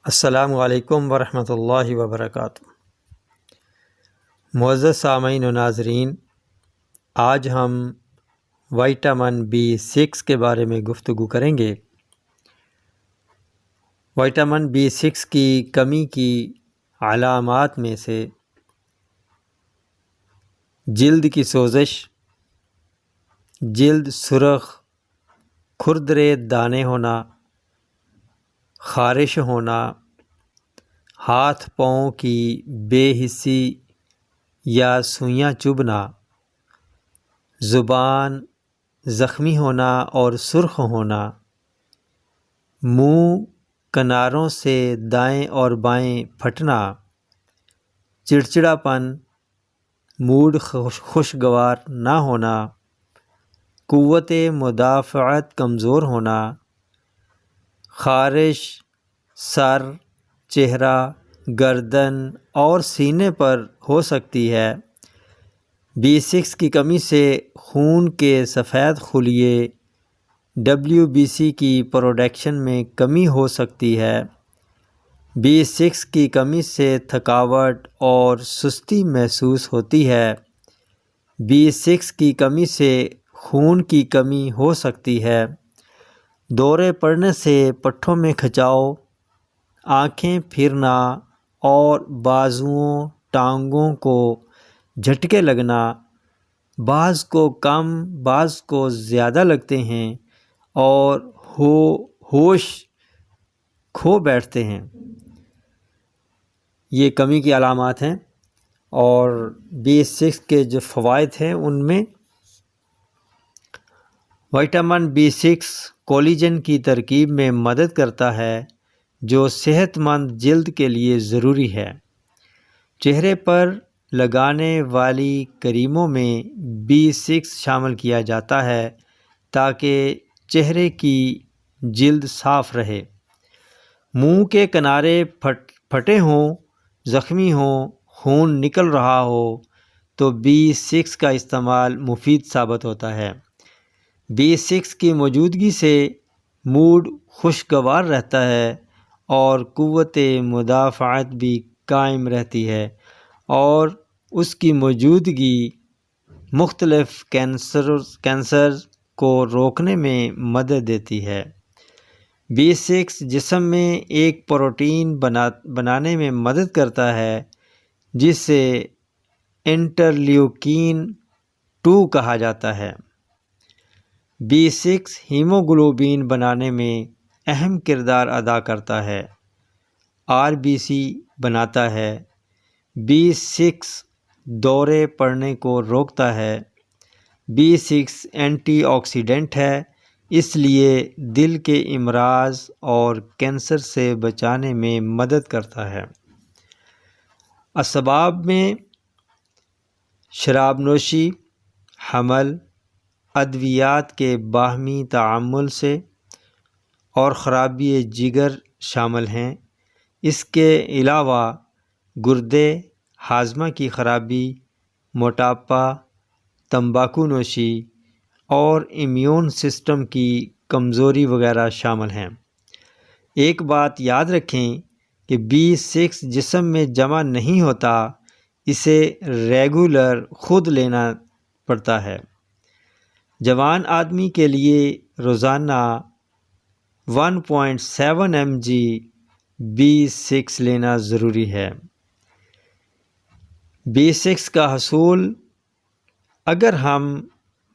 السلام علیکم ورحمۃ اللہ وبرکاتہ۔ معزز سامعین و ناظرین، آج ہم وٹامن B6 کے بارے میں گفتگو کریں گے۔ وٹامن B6 کی کمی کی علامات میں سے جلد کی سوزش، جلد سرخ، کھردرے دانے ہونا، خارش ہونا، ہاتھ پاؤں کی بے حسی یا سوئیاں چبھنا، زبان زخمی ہونا اور سرخ ہونا، منہ کناروں سے دائیں اور بائیں پھٹنا، چڑچڑاپن، موڈ خوشگوار نہ ہونا، قوت مدافعت کمزور ہونا، خارش سر، چہرہ، گردن اور سینے پر ہو سکتی ہے۔ B6 کی کمی سے خون کے سفید خلیے WBC کی پروڈکشن میں کمی ہو سکتی ہے۔ B6 کی کمی سے تھکاوٹ اور سستی محسوس ہوتی ہے۔ B6 کی کمی سے خون کی کمی ہو سکتی ہے۔ دورے پڑنے سے پٹھوں میں کھچاؤ، آنکھیں پھرنا اور بازوؤں ٹانگوں کو جھٹکے لگنا، بعض کو کم بعض کو زیادہ لگتے ہیں اور ہوش کھو بیٹھتے ہیں۔ یہ کمی کی علامات ہیں۔ اور B6 کے جو فوائد ہیں ان میں وٹامن B6 کولیجن کی ترکیب میں مدد کرتا ہے جو صحت مند جلد کے لیے ضروری ہے۔ چہرے پر لگانے والی کریموں میں B6 شامل کیا جاتا ہے تاکہ چہرے کی جلد صاف رہے۔ منہ کے کنارے پھٹے ہوں، زخمی ہوں، خون نکل رہا ہو تو B6 کا استعمال مفید ثابت ہوتا ہے۔ B6 کی موجودگی سے موڈ خوشگوار رہتا ہے اور قوت مدافعت بھی قائم رہتی ہے، اور اس کی موجودگی مختلف کینسر کو روکنے میں مدد دیتی ہے۔ B6 جسم میں ایک پروٹین بنانے میں مدد کرتا ہے جسے انٹرلیوکین 2 کہا جاتا ہے۔ B6 ہیموگلوبن بنانے میں اہم کردار ادا کرتا ہے، RBC بناتا ہے۔ B6 دورے پڑنے کو روکتا ہے۔ B6 اینٹی آکسیڈنٹ ہے، اس لیے دل کے امراض اور کینسر سے بچانے میں مدد کرتا ہے۔ اسباب میں شراب نوشی، حمل، ادویات کے باہمی تعامل سے اور خرابی جگر شامل ہیں۔ اس کے علاوہ گردے، ہاضمہ کی خرابی، موٹاپا، تمباکو نوشی اور امیون سسٹم کی کمزوری وغیرہ شامل ہیں۔ ایک بات یاد رکھیں کہ B6 جسم میں جمع نہیں ہوتا، اسے ریگولر خود لینا پڑتا ہے۔ جوان آدمی کے لیے روزانہ 1.7 mg B6 لینا ضروری ہے۔ B6 کا حصول اگر ہم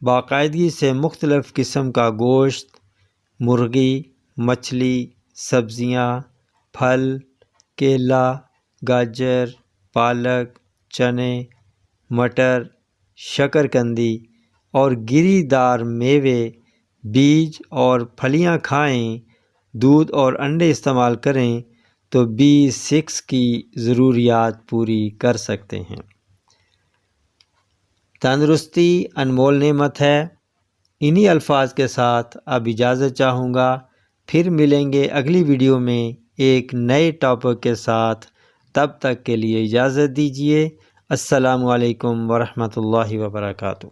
باقاعدگی سے مختلف قسم کا گوشت، مرغی، مچھلی، سبزیاں، پھل، کیلا، گاجر، پالک، چنے، مٹر، شکرکندی اور گری دار میوے، بیج اور پھلیاں کھائیں، دودھ اور انڈے استعمال کریں تو B6 کی ضروریات پوری کر سکتے ہیں۔ تندرستی انمول نعمت ہے۔ انہی الفاظ کے ساتھ اب اجازت چاہوں گا، پھر ملیں گے اگلی ویڈیو میں ایک نئے ٹاپک کے ساتھ۔ تب تک کے لیے اجازت دیجیے۔ السلام علیکم ورحمۃ اللہ وبرکاتہ۔